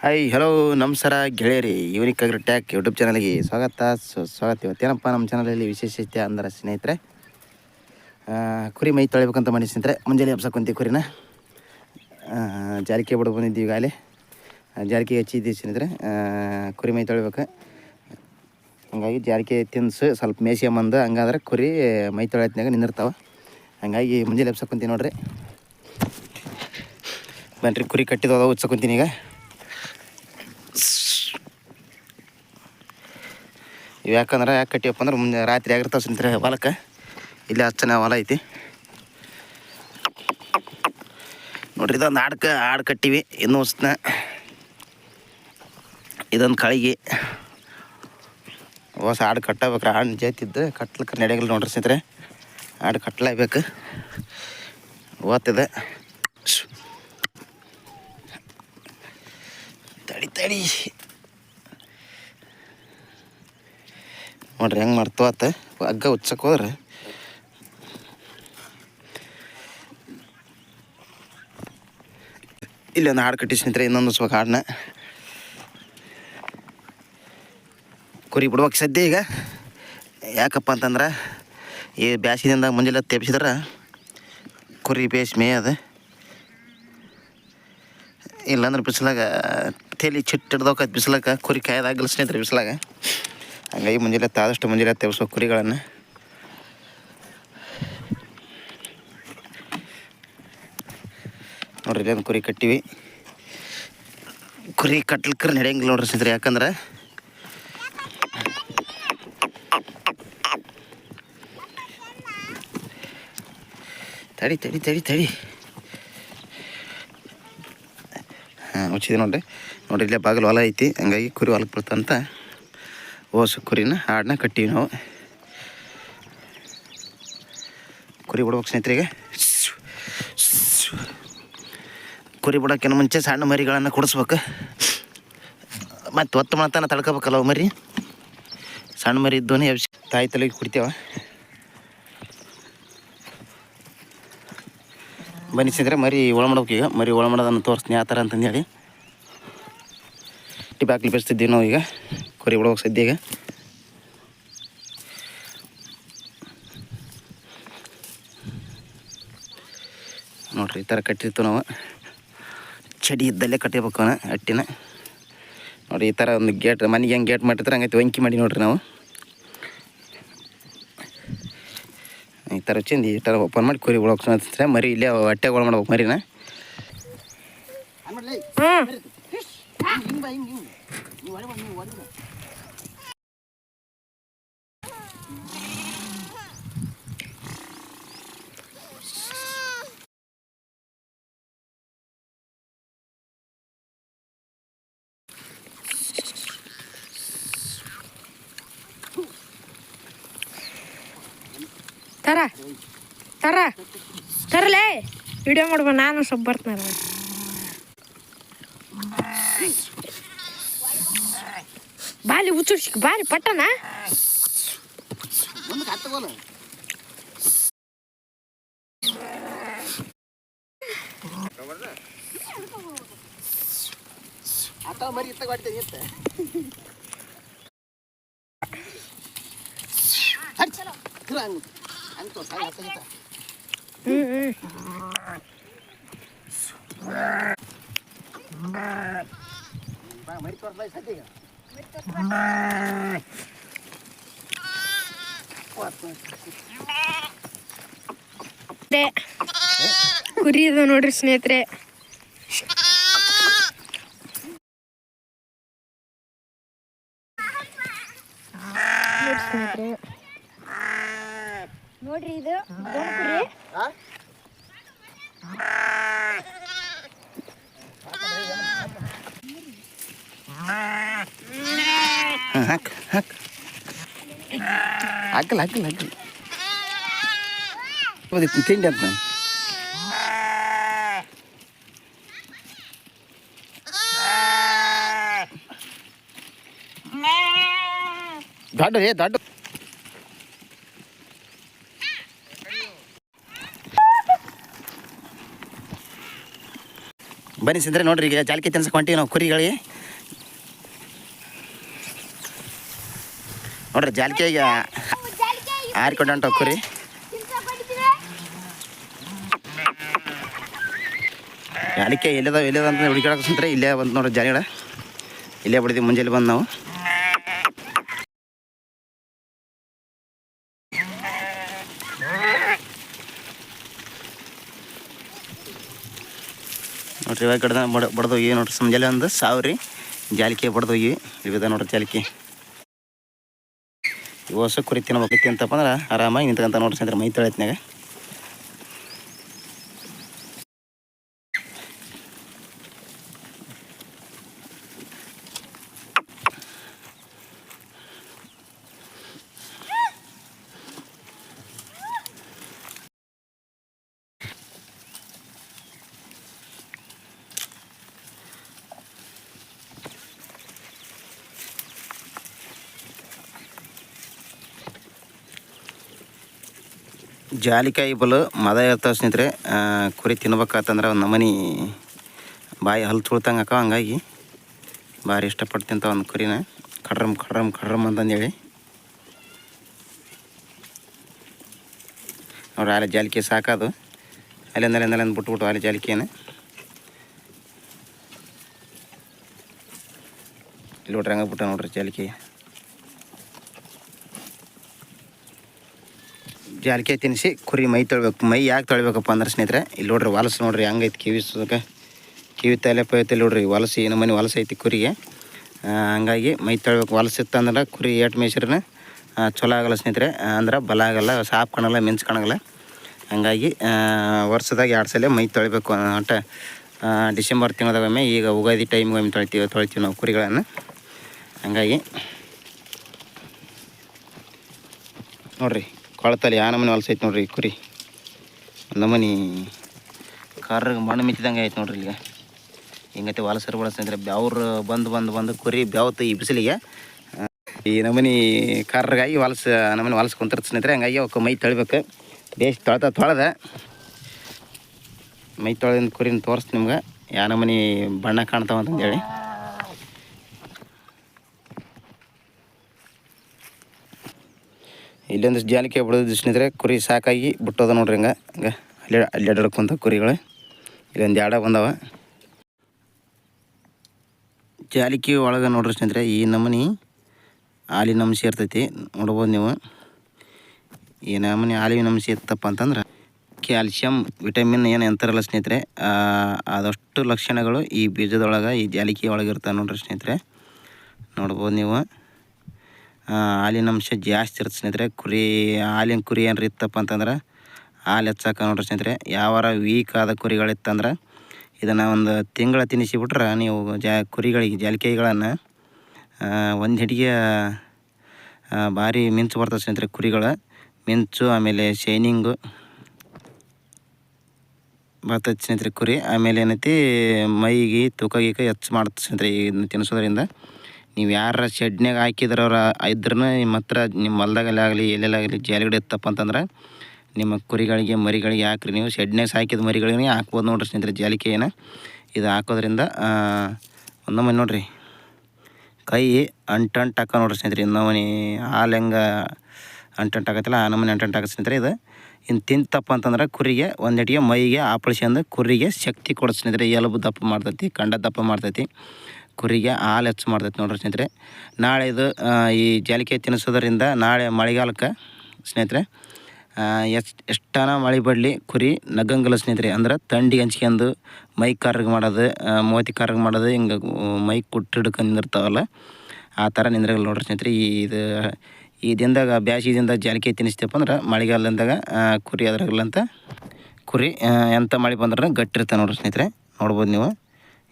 Hi hello ನಮಸ್ಕಾರ ಗೆಳೆಯರಿ. Unique ಅಗ್ರಿಟ್ಯಾಕ್ YouTube ಚಾನಲ್ಗೆ ಸ್ವಾಗತ. ಇವತ್ತೇನಪ್ಪ ನಮ್ಮ ಚಾನಲಲ್ಲಿ ವಿಶೇಷತೆ ಅಂದ್ರೆ ಸ್ನೇಹಿತರೆ, ಕುರಿ ಮೈ ತೊಳಿಬೇಕಂತ ಮಾಡಿ ಸ್ನೇಹಿತರೆ. ಮುಂಜಾನೆ ಹಬ್ಸಕ್ಕಂತೀವಿ ಕುರಿನ. ಜಾರಿಕೆ ಬಿಡು ಬಂದಿದ್ದೀವಿ. ಈಗಾಗಲೇ ಜಾರಿಕೆ ಹಚ್ಚಿದ್ದೀವಿ ಸ್ನೇಹಿತರೆ. ಕುರಿ ಮೈ ತೊಳಿಬೇಕು. ಹಂಗಾಗಿ ಜಾರಿಕೆ ತಿನ್ನಿಸು ಸ್ವಲ್ಪ ಮೇಯ್ಸ್ಕೊಂಬಂದು, ಹಂಗಾದ್ರೆ ಕುರಿ ಮೈ ತೊಳೆತ್ನಾಗ ನಿಂದಿರ್ತಾವೆ. ಹಂಗಾಗಿ ಮುಂಜಾನೆ ಹಬ್ಸಕ್ಕಂತೀವಿ ನೋಡ್ರಿ. ಬನ್ರಿ, ಕುರಿ ಕಟ್ಟಿದವ ಉಚ್ಸಕ್ಕಂತೀನಿ ಈಗ. ಇವು ಯಾಕೆ ಕಟ್ಟಿವಪ್ಪ ಅಂದ್ರೆ ಮುಂದೆ ರಾತ್ರಿ ಆಗಿರ್ತಾವೆ ಸ್ನೇಹಿತರೆ. ಹೊಲಕ್ಕೆ ಇಲ್ಲಿ ಹಚ್ಚನ ಹೊಲ ಐತಿ ನೋಡ್ರಿ. ಇದೊಂದು ಆಡು ಕಟ್ಟಿವಿ. ಇನ್ನೂ ಉಸ್ನ ಇದೊಂದು ಕಳಿಗೆ ಹೊಸ ಆಡು ಕಟ್ಟಬೇಕ್ರೆ. ಆಡು ಜಾತಿದ್ದು ಕಟ್ಲಿಕ್ಕೆ ನಡೆಯಲ್ಲ ನೋಡ್ರಿ ಸ್ನೇಹಿತರೆ. ಆಡು ಕಟ್ಟಲೇಬೇಕು. ಓದ್ತಿದೆ ತಡಿ ನೋಡ್ರಿ ಹೆಂಗೆ ಮಾಡ್ತವತ್ತ. ಹಗ್ಗ ಉಚ್ಚಕ್ಕೆ ಹೋದ್ರೆ ಇಲ್ಲೊಂದು ಹಾಡು ಕಟ್ಟಿ ಸ್ನೇಹಿತರೆ. ಇನ್ನೊಂದು ಉಸ್ಬೇಕು ಹಾಡನ್ನ. ಕುರಿ ಬಿಡ್ಬೇಕು ಸದ್ಯ ಈಗ. ಯಾಕಪ್ಪ ಅಂತಂದ್ರೆ ಈ ಬ್ಯಾಸಿದಿಂದ ಮುಂಜಾನೆ ತೆಪ್ಸಿದ್ರೆ ಕುರಿ ಬೇಸ್ ಮೇಯದು. ಇಲ್ಲಾಂದ್ರೆ ಬಿಸಿಲಾಗ ತೇಲಿ ಚಿಟ್ಟು ಹಿಡ್ದೋಕೈತೆ. ಬಿಸಿಲಾಗ ಕುರಿ ಕಾಯ್ದಾಗಲ್ಲ ಸ್ನೇಹಿತರೆ ಬಿಸಿಲಾಗ. ಹಂಗಾಗಿ ಮುಂಜಾನೆ ಆದಷ್ಟು ಮುಂಜಾನೆ ತೆಪ್ಸೋ ಕುರಿಗಳನ್ನು. ನೋಡ್ರಿ, ಇಲ್ಲೊಂದು ಕುರಿ ಕಟ್ಟಿವಿ. ಕುರಿ ಕಟ್ಲಿಕ್ಕೆ ನಡೆಯಂಗಿಲ್ಲ ನೋಡ್ರಿ ಸ್ನೇಹಿತರೆ. ಯಾಕಂದ್ರೆ ತಡಿ ಉಚ್ಚಿದೆ ನೋಡ್ರಿ. ಇಲ್ಲೇ ಬಾಗಿಲು ಹೊಲ ಐತಿ. ಹಂಗಾಗಿ ಕುರಿ ಹೊಲಕ್ಕೆ ಬಿಡ್ತಂತ ಓಸು ಕುರಿನ ಹಾಡನ್ನ ಕಟ್ಟಿವಿ ನಾವು. ಕುರಿ ಬಿಡ್ಬೇಕು ಸ್ನೇಹಿತರಿಗೆ. ಕುರಿ ಬಿಡೋಕ್ಕಿಂತ ಮುಂಚೆ ಸಣ್ಣ ಮರಿಗಳನ್ನು ಕುಡಿಸ್ಬೇಕು. ಮತ್ತು ಒತ್ತು ಮಾಡ್ತಾನೆ ತಡ್ಕೋಬೇಕಲ್ಲ ಅವು ಮರಿ. ಸಣ್ಣ ಮರಿ ಇದ್ದವನೇ ಎಬ್ಸಿ ತಾಯಿ ತಲೆಗೆ ಕುಡಿತೇವ. ಬನ್ನಿ ಸ್ನೇಹಿತರೆ, ಮರಿ ಒಳ ಮಾಡ್ಬೇಕು. ಈಗ ಮರಿ ಒಳ ಮಾಡೋದನ್ನು ತೋರಿಸ್ತೀನಿ ಯಾವ ಥರ ಅಂತಂದೇಳಿ. ಬಾಗಿಲು ಬೆಳೆಸ್ತಿದ್ದೀವಿ ನಾವು ಈಗ. ಕುರಿ ಬಿಡ್ಬೇಕು ಸದ್ಯ ಈಗ. ನೋಡ್ರಿ, ಈ ಥರ ಕಟ್ಟಿರ್ತೀವಿ ನಾವು. ಚಡಿ ಇದ್ದಲ್ಲೇ ಕಟ್ಟಿಬೇಕು ಅಟ್ಟಿನ. ನೋಡಿರಿ, ಈ ಥರ ಒಂದು ಗೇಟ್ ಮನೆಗೆ ಹೆಂಗೆ ಗೇಟ್ ಮಾಡಿರ್ತಾರೆ ಹಂಗೈತೆ ವಂಕಿ ಮಾಡಿ ನೋಡ್ರಿ ನಾವು. ಈ ಥರ ಚಿಂದಿ ಈ ಥರ ಓಪನ್ ಮಾಡಿ ಕುರಿ ಬಿಡ್ಬೇಕು. ಮರಿ ಇಲ್ಲೇ ಹೊಟ್ಟೆಗಳು ಮಾಡ್ಬೇಕು ಮರಿನ. ತರಲೇ ವಿಡಿಯೋ ಮಾಡ್ಬ. ನಾನು ಸ್ವಲ್ಪ ಬರ್ತಾನ. ಬಾಲಿ ಉಚ್ಚುಡ್ಸಿಕ್ ಬಾಲಿ ಪಟ್ಟಣ. ಕುರಿ ಇದು ನೋಡ್ರಿ ಸ್ನೇಹಿತರೆ. ನೋಡ್ರಿ, ಇದು ಕುರಿ. ಹಾಕಲ್ಲ ತಿಂಡಿ ಅಂತ. ದೊಡ್ಡ ಬನ್ನಿ ಸ್ನೇಹಿತರೆ. ನೋಡ್ರಿ, ಈಗ ಜಾಲಿಕೆ ತಿನ್ಸಕ್ಕೆ ಹೊಂಟೀವಿ ನಾವು ಕುರಿಗಳಿಗೆ. ನೋಡ್ರಿ ಜಾಲಿಕೆಗೆ ಹಾರಿಕೊಂಡು ಹೊಂಟವು ಕುರಿ. ಜಾಲಿಕೆ ಎಲ್ಲದ ಅಂತ ಹುಡುಕಾಡಕ್ಕೆ ಇಲ್ಲೇ ಬಂದು ನೋಡ್ರಿ ಜಾಲಿಗಳ ಇಲ್ಲೇ ಬಿಡಿದ್ವಿ ಮುಂಜಾನೆ ಬಂದು ನಾವು. ನೋಡ್ರಿ ಇವಾಗ ಕಡ್ದ ಬಡ್ದೋಗಿ ನೋಡ್ರಿ ಮುಂಜಾನೆ ಒಂದು ಸಾವಿರ ಜಾಲಿಕೆ ಬಡ್ದೋಗಿ ಇವಿದ ನೋಡ್ರಿ ಜಾಲಿಕೆ. ಇವು ಹೊಸ ಕುರಿ ತಿನ್ಬೇಕೈತಿ ಅಂತಪ್ಪ ಅಂದ್ರೆ ಆರಾಮಾಗಿ ನಿಂತ್ಕೊಂತ ನೋಡ್ರಿ ಸ್ನೇಹಿತರೆ ಮೈ ತೊಳೆತ್ನಾಗ. ಜಾಲಿಕಾಯಿ ಬಲು ಮದ ಇರ್ತಾವೆ ಸ್ನೇಹಿತರೆ. ಕುರಿ ತಿನ್ಬೇಕಾತಂದ್ರೆ ಒಂದು ನಮನಿ ಬಾಯಿ ಹಲ್ಲು ತುಳ್ತಂಗೆ ಹಾಕೋ, ಹಂಗಾಗಿ ಭಾರಿ ಇಷ್ಟಪಟ್ಟು ತಿಂತಾವ ಒಂದು ಕುರಿನ. ಕಡ್ರಮ್ ಅಂತಂದೇಳಿ ನೋಡ್ರಿ ಅಲ್ಲಿ ಜಾಲಿಕೆ ಸಾಕೋದು ಅಲ್ಲಿಂದ ಬಿಟ್ಬಿಟ್ಟು ಅಲ್ಲಿ ಜಾಲಿಕೆನ ಇಲ್ಲಿ ನೋಡ್ರಿ ಹಂಗೆ ಬಿಟ್ಟ ನೋಡ್ರಿ ಜಾಲಿಕೆ. ಜಾಲಿಕೆ ತಿನ್ನಿಸಿ ಕುರಿ ಮೈ ತೊಳ್ಬೇಕು. ಮೈ ಯಾಕೆ ತೊಳಿಬೇಕಪ್ಪ ಅಂದ್ರೆ ಸ್ನೇಹಿತರೆ ಇಲ್ಲಿ ನೋಡ್ರಿ ಹೊಲಸು ನೋಡ್ರಿ ಹಂಗೈತಿ ಕಿವಿ ತಲೆ ಪೈತಲ್ಲಿ ನೋಡ್ರಿ ಹೊಲಸು ಏನು ಮನೆ ಹೊಲಸು ಐತಿ ಕುರಿಗೆ. ಹಂಗಾಗಿ ಮೈ ತೊಳ್ಬೇಕು. ಹೊಲಸು ಇತ್ತಂದ್ರೆ ಕುರಿ ಏಟು ಮೇಯ್ಸ್ರನ್ನ ಚಲೋ ಆಗಲ್ಲ ಸ್ನೇಹಿತರೆ. ಅಂದ್ರೆ ಬಲ ಆಗಲ್ಲ, ಸಾಪ್ ಕಾಣಲ್ಲ, ಮಿಂಚು ಕಾಣಲ್ಲ. ಹಂಗಾಗಿ ವರ್ಷದಾಗ 2 ಸಲ ಮೈ ತೊಳಿಬೇಕು. ಒಟ್ಟು ಡಿಸೆಂಬರ್ ತಿಂಗಳದಾಗೊಮ್ಮೆ, ಈಗ ಉಗಾದಿ ಟೈಮ್ಗೊಮ್ಮೆ ತೊಳಿತೀವಿ ನಾವು ಕುರಿಗಳನ್ನು. ಹಂಗಾಗಿ ನೋಡ್ರಿ ಕೊಳತಲ್ಲಿ ಆ ನಮೂನಿ ಹೊಲಸು ಐತೆ ನೋಡ್ರಿ ಕುರಿ. ನಮೂನಿ ಕಾರ್ರಿಗೆ ಮಣ್ಣು ಮಿತ್ತಿದಂಗೆ ಐತೆ ನೋಡ್ರಿ ಇಲ್ಲಿಗೆ. ಹಿಂಗೈತೆ ಹೊಲಸರು ಬಳಸ್ತಿದ್ರೆ ಬೆವ್ರು ಬಂದು ಕುರಿ ಬೆವತ್ತು ಈ ಬಿಸಿಲಿಗೆ ಈ ನಮೂನಿ ಕಾರ್ಗಾಗಿ ನಮೂನಿ ಹೊಲಸು ಕುಂತಿರ್ತ ಸ್ನೇಹಿತರೆ. ಹಂಗಾಗಿ ಅವಕ್ಕೆ ಮೈ ತೊಳಿಬೇಕು. ಬೇಸ್ ತೊಳೆದ ಮೈ ತೊಳೆದ ಕುರಿನ ತೋರಿಸ್ತು ನಿಮ್ಗೆ ಯಾವ ನಮೂನಿ ಬಣ್ಣ ಕಾಣ್ತಾವ ಅಂತಂದೇಳಿ. ಇಲ್ಲೊಂದು ಜಾಲಿಕೆ ಬಿಡೋದು ಸ್ನೇಹಿತರೆ ಕುರಿ ಸಾಕಾಗಿ ಬಿಟ್ಟೋದ ನೋಡ್ರಿ. ಹಂಗೆ ಅಲ್ಲಿ ಅಡ್ಡಾಡ್ಕೊಂತ ಕುರಿಗಳು ಇಲ್ಲೊಂದು 2 ಬಂದವ. ಜಾಲಿಕೆ ಒಳಗೆ ನೋಡ್ರಿ ಸ್ನೇಹಿತರೆ ಈ ನಮೂನಿ ಹಾಲಿನ ಅಂಶ ಇರ್ತೈತಿ. ನೋಡ್ಬೋದು ನೀವು. ಈ ನಮೂನಿ ಹಾಲಿನ ಅಂಶ ಇತ್ತಪ್ಪ ಅಂತಂದ್ರೆ ಕ್ಯಾಲ್ಶಿಯಂ ವಿಟಮಿನ್ ಏನು ಅಂತಾರಲ್ಲ ಸ್ನೇಹಿತರೆ, ಅದಷ್ಟು ಲಕ್ಷಣಗಳು ಈ ಬೀಜದೊಳಗೆ ಈ ಜಾಲಿಕೆ ಒಳಗೆ ಇರ್ತಾವೆ ನೋಡ್ರಿ ಸ್ನೇಹಿತರೆ. ನೋಡ್ಬೋದು ನೀವು. ಹಾಲಿನ ಅಂಶ ಜಾಸ್ತಿ ಇರುತ್ತೆ ಸ್ನೇಹಿತರೆ. ಹಾಲಿನ ಕುರಿ ಏನಾರು ಇತ್ತಪ್ಪ ಅಂತಂದ್ರೆ ಹಾಲು ಹೆಚ್ಚಾಕ ನೋಡ್ರಿ ಸ್ನೇಹಿತರೆ. ಯಾವಾರ ವೀಕ್ ಆದ ಕುರಿಗಳಿತ್ತಂದ್ರೆ ಇದನ್ನು ಒಂದು ತಿಂಗಳ ತಿನ್ನಿಸಿಬಿಟ್ರೆ ನೀವು ಕುರಿಗಳಿಗೆ ಜಾಲಿಕೆಗಳನ್ನು ಒಂದು ಹಿಡಿಗೆ ಭಾರಿ ಮಿಂಚು ಬರ್ತದೆ ಸ್ನೇಹಿತರೆ. ಕುರಿಗಳ ಮಿಂಚು ಆಮೇಲೆ ಶೈನಿಂಗು ಬರ್ತೈತೆ ಸ್ನೇಹಿತರೆ ಕುರಿ. ಆಮೇಲೆ ಏನೈತಿ ಮೈಗೆ ತೂಕ ಹೆಚ್ಚು ಮಾಡುತ್ತೆ ಸ್ನೇಹಿತರೆ ಇದನ್ನು ತಿನ್ನಿಸೋದ್ರಿಂದ. ನೀವು ಯಾರ ಶೆಡ್ನಾಗ ಹಾಕಿದ್ರವ್ರು ಇದ್ರೂ ನಿಮ್ಮ ಹತ್ರ ನಿಮ್ಮ ಹೊಲ್ದಾಗಲಾಗಲಿ ಎಲ್ಲೆಲ್ಲಾಗಲಿ ಜಾಲಿಗಡೆ ಇತ್ತಪ್ಪ ಅಂತಂದ್ರೆ ನಿಮ್ಮ ಕುರಿಗಳಿಗೆ ಮರಿಗಳಿಗೆ ಹಾಕ್ರಿ. ನೀವು ಶೆಡ್ನಾಗ ಸಾಕಿದ ಮರಿಗಳಿಗೆ ಹಾಕ್ಬೋದು ನೋಡ್ರಿ ಸ್ನೇಹಿತರೆ ಜಾಲಿಕೆಯನ್ನು. ಇದು ಹಾಕೋದ್ರಿಂದ ಒಂದೊಮ್ಮೆ ನೋಡ್ರಿ ಕೈ ಅಂಟು ಹಾಕೋ ನೋಡ್ರಿ ಸ್ನೇಹಿತರೆ. ಇನ್ನೊಮ್ಮೆ ಹಾಲು ಹೆಂಗೆ ಅಂಟು ಹಾಕತ್ತಲ್ಲ ಆ ನಮ್ಮನೆ ಅಂಟು ಹಾಕೋ ಸ್ನೇಹಿತರೆ. ಇದು ಇನ್ನು ತಿಂತಪ್ಪ ಅಂತಂದ್ರೆ ಕುರಿಗೆ ಒಂದಿಟ್ಟಿಗೆ ಮೈಗೆ ಆಪಳಿಸ್ಕೊಂಡು ಕುರಿಗೆ ಶಕ್ತಿ ಕೊಡುತ್ತೆ ಸ್ನೇಹಿತರೆ. ಎಲುಬು ದಪ್ಪ ಮಾಡ್ತೈತಿ, ಕಂಡ ದಪ್ಪ ಮಾಡ್ತೈತಿ, ಕುರಿಗೆ ಹಾಲು ಹೆಚ್ಚು ಮಾಡ್ತೈತಿ ನೋಡ್ರಿ ಸ್ನೇಹಿತರೆ. ನಾಳೆ ಇದು ಈ ಜಾಲಿಕೆ ತಿನ್ನಿಸೋದ್ರಿಂದ ನಾಳೆ ಮಳೆಗಾಲಕ್ಕೆ ಸ್ನೇಹಿತರೆ ಎಷ್ಟನ ಮಳೆ ಬಡಲಿ ಕುರಿ ನಗಂಗಿಲ್ಲ ಸ್ನೇಹಿತರೆ. ಅಂದ್ರೆ ಥಂಡಿ ಹಂಚ್ಕೊಂಡು ಮೈ ಕರ್ರಗೆ ಮಾಡೋದು, ಮೂತಿ ಕರ್ರಗೆ ಮಾಡೋದು, ಹಿಂಗೆ ಮೈ ಕುಟ್ಟು ಹಿಡ್ಕೊಂಡು ನಿಂದಿರ್ತಾವಲ್ಲ ಆ ಥರ ನಿಂದ್ರಗಲ್ಲ ನೋಡ್ರಿ ಸ್ನೇಹಿತರೆ. ಈ ದಿನದಾಗ ಬ್ಯಾಸಿದಿಂದ ಜಾಲಿಕೆ ತಿನ್ನಿಸ್ತಪ್ಪ ಅಂದ್ರೆ ಮಳೆಗಾಲದಿಂದಾಗ ಕುರಿ ಅದ್ರಾಗಲ್ಲ ಅಂತ ಕುರಿ ಎಂಥ ಮಳೆ ಬಂದ್ರೆ ಗಟ್ಟಿರ್ತಾವೆ ನೋಡ್ರಿ ಸ್ನೇಹಿತರೆ. ನೋಡ್ಬೋದು ನೀವು.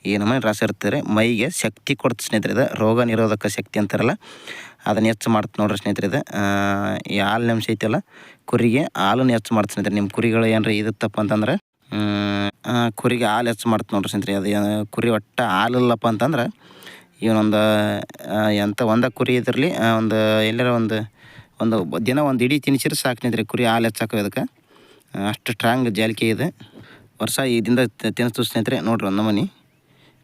ಈ ನಮೂನಿ ರಸ ಇರ್ತಾರೆ. ಮೈಗೆ ಶಕ್ತಿ ಕೊಡ್ತು ಸ್ನೇಹಿತರೆ. ಇದು ರೋಗ ನಿರೋಧಕ ಶಕ್ತಿ ಅಂತಾರಲ್ಲ ಅದನ್ನು ಹೆಚ್ಚು ಮಾಡ್ತು ನೋಡ್ರಿ ಸ್ನೇಹಿತರೆ. ಇದು ಈ ಹಾಲಿನ ಅಂಶ ಐತಲ್ಲ ಕುರಿಗೆ ಹಾಲನ್ನು ಹೆಚ್ಚು ಮಾಡ್ತು ಸ್ನೇಹಿತರೆ. ನಿಮ್ಮ ಕುರಿಗಳು ಏನಾರ ಇದಿತ್ತಪ್ಪ ಅಂತಂದ್ರೆ ಕುರಿಗೆ ಹಾಲು ಹೆಚ್ಚು ಮಾಡ್ತು ನೋಡ್ರಿ ಸ್ನೇಹಿತರೆ. ಅದು ಕುರಿ ಒಟ್ಟು ಹಾಲಿಲ್ಲಪ್ಪ ಅಂತಂದ್ರೆ ಇವನೊಂದು ಒಂದ ಕುರಿ ಇದ್ರಲ್ಲಿ ಎಲ್ಲರ ಒಂದು ದಿನ ಒಂದು ಇಡೀ ತಿನ್ಸಿದ್ರೆ ಸಾಕು ಸ್ನೇಹಿತರೆ. ಕುರಿ ಹಾಲು ಹೆಚ್ಚಾಕೋ ಇದಕ್ಕೆ ಅಷ್ಟು ಸ್ಟ್ರಾಂಗ್ ಜಾಲಿಕೆ ಇದೆ. ವರ್ಷ ಇದರಿಂದ ತಿನ್ನಿಸ್ತು ಸ್ನೇಹಿತರೆ. ನೋಡ್ರಿ ಒಂದು ನಮೂನಿ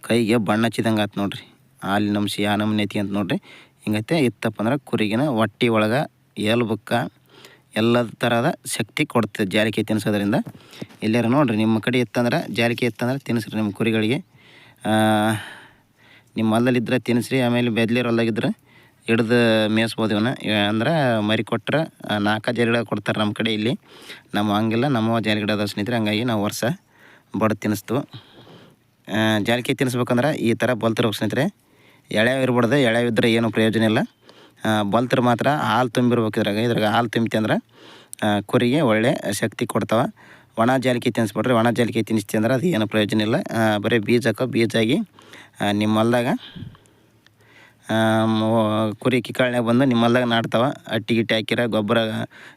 ಕೈಗೆ ಬಣ್ಣ ಹಚ್ಚಿದಂಗೆ ಆಯ್ತು ನೋಡ್ರಿ. ಹಾಲಿನ ಅಂಶ ಯಾವ ನಮೂನಿ ಐತಿ ಅಂತ ನೋಡ್ರಿ. ಹಿಂಗೈತೆ. ಇತ್ತಪ್ಪ ಅಂದ್ರೆ ಕುರಿಗಿನ ಹೊಟ್ಟಿ ಒಳಗೆ ಎಲ್ಬಕ್ಕ ಎಲ್ಲ ಥರದ ಶಕ್ತಿ ಕೊಡ್ತದೆ ಜಾಲಿಕೆ ತಿನ್ನಿಸೋದ್ರಿಂದ. ಎಲ್ಲಾರು ನೋಡಿರಿ ನಿಮ್ಮ ಕಡೆ ಇತ್ತಂದ್ರೆ ಜಾಲಿಕೆ ಇತ್ತಂದ್ರೆ ತಿನ್ನಿಸ್ರಿ ನಿಮ್ಮ ಕುರಿಗಳಿಗೆ. ನಿಮ್ಮ ಹೊಲದಲ್ಲಿದ್ದರೆ ತಿನ್ನಿಸ್ರಿ. ಆಮೇಲೆ ಬೆದ್ಲಿರ ಹೊಲ್ದಾಗಿದ್ರೆ ಹಿಡ್ದು ಮೇಯಿಸ್ಬೋದು ಇವನ್ನ. ಅಂದ್ರೆ ಮರಿ ಕೊಟ್ಟರೆ 4 ಜಾಲಿಗಿಡ ಕೊಡ್ತಾರೆ ನಮ್ಮ ಕಡೆ ಇಲ್ಲಿ. ನಮ್ಮ ಹಂಗಿಲ್ಲ, ನಮ್ಮ ಜಾಲಿಗಿಡ ಅದ ಸ್ನೇಹಿತರೆ. ಹಂಗಾಗಿ ನಾವು ವರ್ಷ ಬಡ್ದು ತಿನ್ನಿಸ್ತು. ಜಾಲಿಕೆ ತಿನ್ನಿಸ್ಬೇಕಂದ್ರೆ ಈ ಥರ ಬಲ್ತಿರ್ಬೇಕು ಸ್ನೇಹಿತರೆ. ಎಳ್ಯಾವ ಇರ್ಬಾರ್ದು. ಎಳ್ಯಾವಿದ್ರೆ ಏನೂ ಪ್ರಯೋಜನ ಇಲ್ಲ. ಬಲ್ತರು ಮಾತ್ರ ಹಾಲು ತುಂಬಿರ್ಬೇಕು. ಇದ್ರಾಗ ಹಾಲು ತುಂಬಿತಿ ಅಂದ್ರೆ ಕುರಿಗೆ ಒಳ್ಳೆ ಶಕ್ತಿ ಕೊಡ್ತಾವೆ. ಒಣ ಜಾಲಿಕೆ ತಿನ್ನಿಸ್ಬಿಡ್ರಿ. ಒಣ ಜಾಲಿಕೆ ತಿನ್ನಿಸ್ತಿ ಅಂದ್ರೆ ಅದು ಏನು ಪ್ರಯೋಜನ ಇಲ್ಲ. ಬರೀ ಬೀಜಾಗಿ ನಿಮ್ಮ ಹೊಲ್ದಾಗ ಕುರಿ ಕಿಕ್ಕಳ್ನಾಗ ಬಂದು ನಿಮ್ಮ ಹೊಲ್ದಾಗ ನಾಡ್ತಾವೆ. ಅಟ್ಟಿ ಗಿಟ್ಟಿ ಹಾಕಿರ ಗೊಬ್ಬರ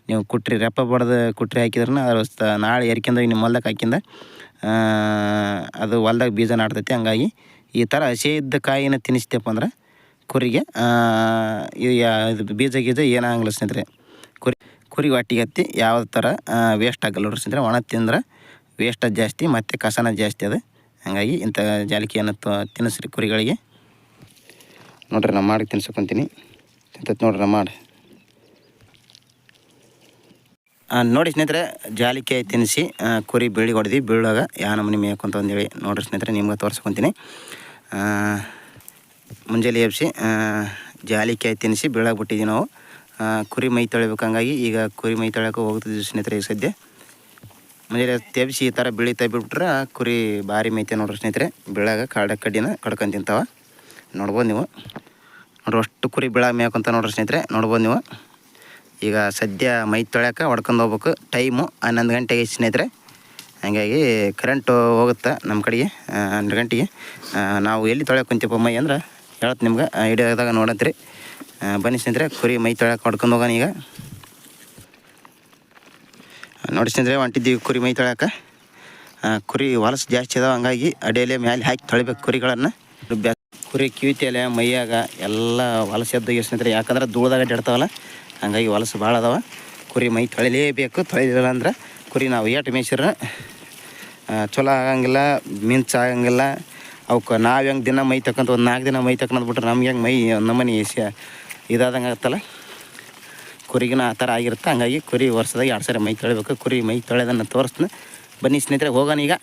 ನೀವು ಕುಟ್ರಿ ರೆಪ್ಪ ಬಡ್ದು ಕುಟ್ರಿ ಹಾಕಿದ್ರೆ ಅದು ನಾಳೆ ಎರ್ಕೊಂಡೋಗಿ ನಿಮ್ಮ ಹೊಲ್ದಾಗ ಹಾಕಿಂದ ಅದು ಹೊಲ್ದಾಗ ಬೀಜ ನಾಡ್ತೈತಿ. ಹಂಗಾಗಿ ಈ ಥರ ಹಸಿ ಇದ್ದ ಕಾಯಿನ ತಿನ್ನಿಸ್ತೇಪ್ಪ ಅಂದ್ರೆ ಕುರಿಗೆ ಇದು ಬೀಜ ಏನಾಗಲ್ಲ ಸ್ನೇಹಿತರೆ. ಕುರಿ ಹೊಟ್ಟಿಗೆ ಹತ್ತಿ ಯಾವ ಥರ ವೇಸ್ಟ್ ಆಗಲ್ಲ ನೋಡ್ರಿ ಸ್ನೇಹಿತರೆ. ಒಣ ತಿಂದ್ರೆ ವೇಸ್ಟ್ ಜಾಸ್ತಿ ಮತ್ತು ಕಸನ ಜಾಸ್ತಿ ಅದು. ಹಾಗಾಗಿ ಇಂಥ ಜಾಲಿಕೆಯನ್ನು ತಿನ್ನಿಸ್ರಿ ಕುರಿಗಳಿಗೆ. ನೋಡ್ರಿ ನಾನು ಮಾಡಿ ತಿನ್ಸಕೊಂತೀನಿ. ತಿಂತೈತೆ ನೋಡ್ರಿ ನಾನು ಮಾಡಿ. ನೋಡಿ ಸ್ನೇಹಿತರೆ, ಜಾಲಿಕೆ ತಿನ್ನಿಸಿ ಕುರಿ ಬೀಳಿಗೆ ಹೊಡೆದು ಬೀಳಾಗ ಯಾವ ನಮೂನಿ ಮೇಯ್ಕೊಂತ ಅಂದೇಳಿ ನೋಡ್ರಿ ಸ್ನೇಹಿತರೆ ನಿಮ್ಗೆ ತೋರಿಸ್ಕೊತೀನಿ. ಮುಂಜಾನೆ ಎಬ್ಸಿ ಜಾಲಿಕೆ ತಿನ್ನಿಸಿ ಬೀಳಾಗ ಬಿಟ್ಟಿದ್ದೀವಿ ನಾವು. ಕುರಿ ಮೈ ತೊಳಿಬೇಕು. ಹಂಗಾಗಿ ಈಗ ಕುರಿ ಮೈ ತೊಳ್ಯಕ್ಕೆ ಹೋಗ್ತಿದ್ವಿ ಸ್ನೇಹಿತರೆ. ಈಗ ಸದ್ಯ ಮುಂಜಾನೆ ತೆಬ್ಸಿ ಈ ಥರ ಬಿಳಿ ಬಿಟ್ಬಿಟ್ರೆ ಕುರಿ ಭಾರಿ ಮೈತೆ ನೋಡ್ರಿ ಸ್ನೇಹಿತರೆ. ಬೀಳಾಗ ಕಡ್ಡಿನ ಕಡ್ಕೊಂಡು ತಿಂತಾವೆ. ನೋಡ್ಬೋದು ನೀವು. ನೋಡ್ರಿ ಅಷ್ಟು ಕುರಿ ಬೀಳಾಗ ಮೇಯ್ಕೊಂತ ನೋಡ್ರಿ ಸ್ನೇಹಿತರೆ. ನೋಡ್ಬೋದು ನೀವು. ಈಗ ಸದ್ಯ ಮೈ ತೊಳ್ಯಾಕೆ ಹೊಡ್ಕೊಂಡು ಹೋಗ್ಬೇಕು. ಟೈಮು 11 ಗಂಟೆಗೆ ಸ್ನೇಹಿತರೆ. ಹಾಗಾಗಿ ಕರೆಂಟು ಹೋಗುತ್ತೆ ನಮ್ಮ ಕಡೆಗೆ 12 ಗಂಟೆಗೆ. ನಾವು ಎಲ್ಲಿ ತೊಳ್ಯಾಕೆ ಕುಂತೀವಪ್ಪ ಮೈ ಅಂದ್ರೆ ಹೇಳತ್ತೆ ನಿಮ್ಗೆ ಹಿಡಿಯೋದಾಗ ನೋಡಂತ್ರಿ. ಬನ್ನಿ ಸ್ನೇಹಿತರೆ, ಕುರಿ ಮೈ ತೊಳ್ಯಾಕೆ ಹೊಡ್ಕೊಂಡು ಹೋಗೋಣ. ಈಗ ನೋಡಿ ಸ್ನೇಹಿತರೆ, ಹೊಂಟಿದ್ದೀವಿ ಕುರಿ ಮೈ ತೊಳ್ಯಾಕೆ. ಕುರಿ ಹೊಲಸು ಜಾಸ್ತಿ ಅದಾವೆ. ಹಂಗಾಗಿ ಅಡಿಯಲ್ಲೇ ಮೇಲೆ ಹಾಕಿ ತೊಳಿಬೇಕು ಕುರಿಗಳನ್ನು. ಕುರಿ ಕಿವಿತಿಯಲೆ ಮೈಯಾಗ ಎಲ್ಲ ಹೊಲಸು ಎದ್ದೋಗಿ ಸ್ನೇಹಿತರೆ. ಯಾಕಂದ್ರೆ ಧೂಳದಾಗ ಅಡ್ಡಾಡ್ತಾವಲ್ಲ, ಹಂಗಾಗಿ ಹೊಲಸು ಭಾಳ ಅದಾವೆ. ಕುರಿ ಮೈ ತೊಳಿಲೇಬೇಕು. ತೊಳಿಲಿಲ್ಲ ಅಂದ್ರೆ ಕುರಿ ನಾವು ಏಟು ಮೇಯ್ಸಿರ ಚಲೋ ಆಗಂಗಿಲ್ಲ, ಮಿಂಚು ಆಗಂಗಿಲ್ಲ. ಅವಕ್ಕೆ ನಾವು ಹೆಂಗೆ ದಿನ ಮೈ ತಕ್ಕಂತ ಒಂದು 4 ದಿನ ಮೈ ತಕ್ಕಂತ ಬಿಟ್ರೆ ನಮ್ಗೆ ಹೆಂಗೆ ಮೈ ನಮ್ಮನೆ ಇದಾದಂಗೆ ಆಗುತ್ತಲ್ಲ, ಕುರಿಗಿನ ಆ ಥರ ಆಗಿರುತ್ತೆ. ಹಂಗಾಗಿ ಕುರಿ ವರ್ಷದಾಗ 2 ಸರಿ ಮೈ ತೊಳಿಬೇಕು. ಕುರಿ ಮೈ ತೊಳೆದನ್ನು ತೋರಿಸ್ತೀನಿ. ಬನ್ನಿ ಸ್ನೇಹಿತರೆ, ಹೋಗೋಣ ಈಗ.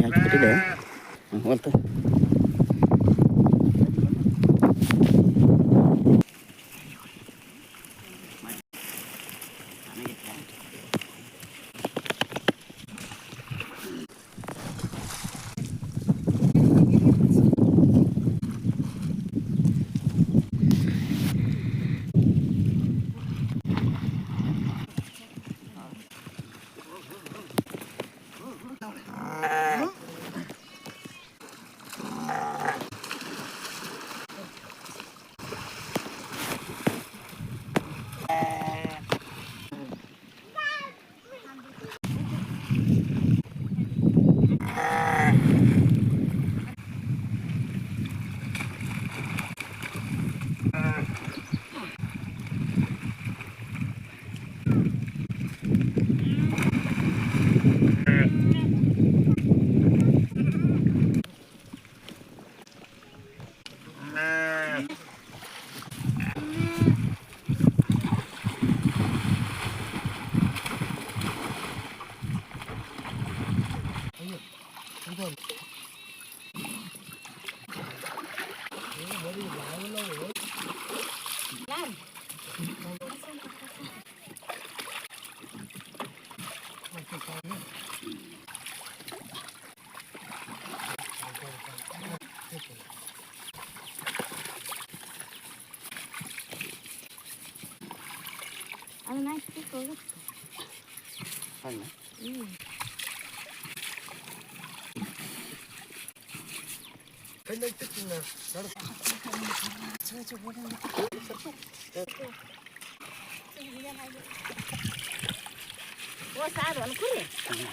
ಹಾಕಿಬಿಟ್ಟಿದೆ ಹೊಲ್ತು ಅದನ್ನ ಹಾಕಿ ಹೋಗುತ್ತೆ. ಓ ಸಾರು ಅನ್ಕೂರಿ ಸರಿ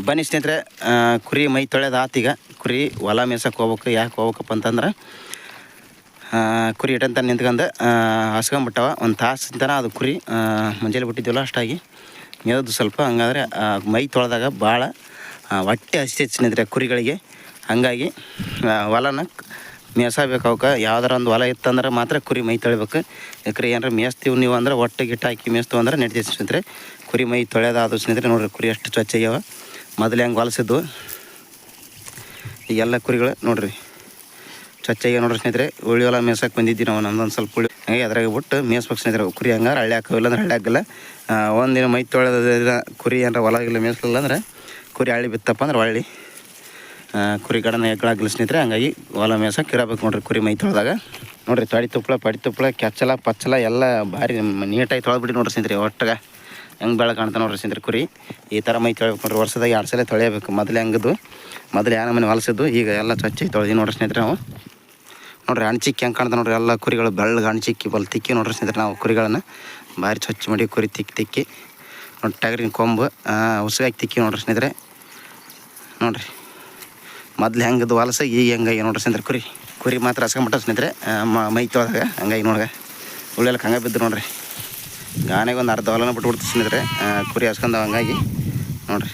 ಬನ್ನಿ ಸ್ನೇಹಿತರೆ, ಕುರಿ ಮೈ ತೊಳೆದು ಆತೀಗ ಕುರಿ ಹೊಲ ಮೇಯ್ಸಕ್ಕೆ ಹೋಗ್ಬೇಕು. ಯಾಕೆ ಹೋಗ್ಬೇಕಪ್ಪ ಅಂತಂದ್ರೆ ಕುರಿ ಇಟ್ಟಂತ ನಿಂತ್ಕೊಂಡು ಹಸ್ಕೊಂಬಿಟ್ಟವ. ಒಂದು ತಾಸಿಂತನ ಅದು ಕುರಿ ಮುಂಜಾನೆ ಬಿಟ್ಟಿದ್ವಲ್ಲ ಅಷ್ಟಾಗಿ ಮೇಯ್ದು ಸ್ವಲ್ಪ. ಹಂಗಾದ್ರೆ ಮೈ ತೊಳೆದಾಗ ಭಾಳ ಹೊಟ್ಟೆ ಹಸಿತೈತೆ ಸ್ನೇಹಿತರೆ ಕುರಿಗಳಿಗೆ. ಹಾಗಾಗಿ ಹೊಲನ ಮೇಯ್ಸಬೇಕು. ಅವಕ್ಕೆ ಯಾವ್ದಾರ ಒಂದು ಹೊಲ ಇತ್ತಂದ್ರೆ ಮಾತ್ರ ಕುರಿ ಮೈ ತೊಳಿಬೇಕು. ಯಾಕ್ರೆ ಏನಾರ ಮೇಯ್ಸ್ತೀವಿ ನೀವು ಅಂದ್ರೆ ಹೊಟ್ಟೆ ಗಿಟ್ಟ ಹಾಕಿ ಮೇಯ್ಸ್ತೀವಿ ಅಂದ್ರೆ ನಡೀತೈತೆ ಸ್ನೇಹಿತರೆ. ಕುರಿ ಮೈ ತೊಳೆದಾದ್ರು ಸ್ನೇಹಿತರೆ ನೋಡಿರಿ ಕುರಿ ಎಷ್ಟು ಸ್ವಚ್ಛ ಆಗ್ಯಾವ. ಮೊದಲು ಹೆಂಗೆ ಹೊಲಸಿದ್ವು ಈಗೆಲ್ಲ ಕುರಿಗಳು ನೋಡಿರಿ ಸ್ವಚ್ಛಗೆ ನೋಡ್ರಿ ಸ್ನೇಹಿತರೆ. ಉಳಿ ಹೊಲ ಮೇಯ್ಸಕ್ಕೆ ಬಂದಿದ್ದೀವಿ ನಾವು. ನಮ್ದೊಂದು ಸ್ವಲ್ಪ ಉಳಿ ಹಾಗೆ ಅದ್ರಾಗ ಬಿಟ್ಟು ಮೇಯ್ಸ್ಬೇಕು ಸ್ನೇಹಿತರೆ. ಕುರಿ ಹಂಗಾರೆ ಹಳ್ಳಿ ಹಾಕೋ ಇಲ್ಲಾಂದ್ರೆ ಹಳ್ಳಿ ಹಾಕಲ್ಲ. ಒಂದಿನ ಮೈ ತೊಳೆದ ಕುರಿ ಏನಾರ ಹೊಲ ಇಲ್ಲ ಮೇಯ್ಸಲಿಲ್ಲ ಅಂದ್ರೆ ಕುರಿ ಹಳ್ಳಿ ಬಿತ್ತಪ್ಪ ಅಂದ್ರೆ ಹೊಳ್ಳಿ ಕುರಿ ಗಡನ ಎಗ್ಗಳಾಗಲಿ ಸ್ನೇಹಿತರೆ. ಹಂಗಾಗಿ ಹೊಲ ಮೇಯ್ಸಕ್ಕೆ ಇರಬೇಕು ನೋಡ್ರಿ ಕುರಿ ಮೈ ತೊಳೆದಾಗ. ನೋಡಿರಿ ತೊಡಿ ತುಪ್ಪಳ ಪಡಿ ತುಪ್ಪಳ ಕೆಚ್ಚಲ ಪಚ್ಚಲ ಎಲ್ಲ ಭಾರಿ ನೀಟಾಗಿ ತೊಳೆದ್ಬಿಟ್ಟು ನೋಡ್ರಿ ಸ್ನೇಹಿತರೆ. ಒಟ್ಟಿಗೆ ಹೆಂಗೆ ಬೆಳೆ ಕಾಣ್ತಾ ನೋಡ್ರಿ ಸ್ನೇಹಿತರೆ. ಕುರಿ ಈ ಥರ ಮೈ ತೊಳಿಬೇಕು ನೋಡ್ರಿ. ವರ್ಷದಾಗ 2 ಸಲ ತೊಳೆಯಬೇಕು. ಮೊದಲೇ ಹಂಗದು ಮೊದಲು ಯಾವ ಮನೆ ಹೊಲಸಿದ್ದು ಈಗ ಎಲ್ಲ ಸ್ವಚ್ಛ ತೊಳೆದಿ ನೋಡ್ರಿ ಸ್ನೇಹಿತರೆ. ನಾವು ನೋಡ್ರಿ ಅಣಚಿಕ್ಕಿ ಹೆಂಗೆ ಕಾಣ್ತಾ ನೋಡ್ರಿ. ಎಲ್ಲ ಕುರಿಗಳು ಬೆಳ್ಳಗೆ ಅಣಚಿಕ್ಕಿ ಬಲ್ ತಿಕ್ಕಿ ನೋಡ್ರಿ ಸ್ನೇಹಿತರೆ. ನಾವು ಕುರಿಗಳನ್ನು ಭಾರಿ ಸ್ವಚ್ಛ ಮಾಡಿ ಕುರಿ ತಿಕ್ಕಿ ನೋಡಿ ಟಗರಿನ ಕೊಂಬು ಉಸಿಗಾಗಿ ತಿಕ್ಕಿ ನೋಡ್ರಿ ಸ್ನೇಹಿತರೆ. ನೋಡಿರಿ ಮೊದ್ಲು ಹೆಂಗದು ಹೊಲಸ ಈಗ ಹೆಂಗಾಗಿ ನೋಡ್ರಿ ಸ್ನೇಹಿತರೆ. ಕುರಿ ಮಾತ್ರ ಹಸ್ಕೊಂಬಿಟ್ಟ ಸ್ನೇಹಿತರೆ ಮೈ ತೊಳೆದಾಗ. ಹಂಗಾಗಿ ನೋಡ್ರಿ ಉಳ್ಳೆಲ್ಲಕ್ಕೆ ಹಂಗೆ ಬಿದ್ದು ನೋಡ್ರಿ. ಗಾನೆಗೆ ಒಂದು ಅರ್ಧ ಹೊಲನ ಬಿಟ್ಬಿಡ್ತು ಸ್ನೇಹಿತರೆ ಕುರಿ ಹಸ್ಕೊಂಡವ. ಹಂಗಾಗಿ ನೋಡ್ರಿ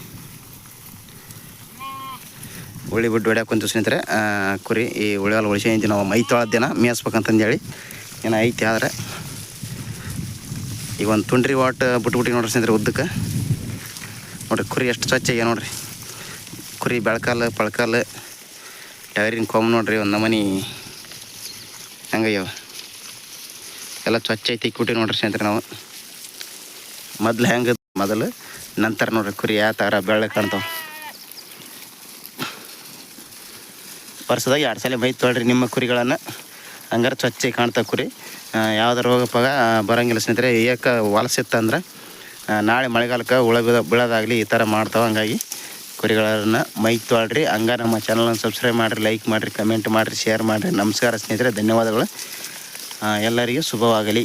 ಉಳಿ ಬಿಟ್ಟು ಹೊಡ್ಯಾಕೆ ಕುಂತು ಸ್ನೇಹಿತರೆ. ಕುರಿ ಈ ಉಳಿ ಹೊಲ ಉಳಿಸಿ ನಾವು ಮೈ ತೊಳೆದ ದಿನ ಮೇಯಿಸ್ಬೇಕಂತಂದೇಳಿ ಏನೋ ಐತಿ. ಆದರೆ ಈಗ ಒಂದು ತುಂಡ್ರಿ ವಾಟ್ ಬಿಟ್ಬಿಟ್ಟು ನೋಡ್ರಿ ಸ್ನೇಹಿತರೆ ಉದ್ದಕ್ಕೆ. ನೋಡಿರಿ ಕುರಿ ಎಷ್ಟು ಸ್ವಚ್ಛ ಆಗ್ಯಾವ ನೋಡ್ರಿ. ಕುರಿ ಬೆಳ್ಕಾಲು ಪಳ್ಕಾಲು ಟಗರಿನ ಕೊಂಬು ನೋಡ್ರಿ ಒಂದು ನಮೂನಿ ಹೆಂಗಯ್ಯವ ಎಲ್ಲ ಸ್ವಚ್ಛ ಐತಿ ತಿಕ್ಬಿಟ್ಟು ನೋಡ್ರಿ ಸ್ನೇಹಿತರೆ. ನಾವು ಮೊದಲು ನಂತರ ನೋಡ್ರಿ ಕುರಿ ಯಾವ ಥರ ಬೆಳ್ಳಗೆ ಕಾಣ್ತಾವೆ. ವರ್ಷದಾಗ 2 ಸಲ ಮೈ ತೊಳ್ರಿ ನಿಮ್ಮ ಕುರಿಗಳನ್ನು. ಹಂಗಾರೆ ಸ್ವಚ್ಛ ಕಾಣ್ತಾವೆ ಕುರಿ. ಯಾವ್ದು ರೋಗ ಪಾಗ ಬರೋಂಗಿಲ್ಲ ಸ್ನೇಹಿತರೆ. ಏಕ ಹೊಲಸಿತ್ತಂದ್ರೆ ನಾಳೆ ಮಳೆಗಾಲಕ್ಕೆ ಹುಳ ಬೀಳೋದಾಗಲಿ ಈ ಥರ ಮಾಡ್ತಾವೆ. ಹಂಗಾಗಿ ಕುರಿಗಳನ್ನು ಮೈ ತೊಳ್ರಿ. ಹಂಗೆ ನಮ್ಮ ಚಾನಲನ್ನು ಸಬ್ಸ್ಕ್ರೈಬ್ ಮಾಡಿರಿ, ಲೈಕ್ ಮಾಡಿರಿ, ಕಮೆಂಟ್ ಮಾಡಿರಿ, ಶೇರ್ ಮಾಡಿರಿ. ನಮಸ್ಕಾರ ಸ್ನೇಹಿತರೆ, ಧನ್ಯವಾದಗಳು. ಎಲ್ಲರಿಗೂ ಶುಭವಾಗಲಿ.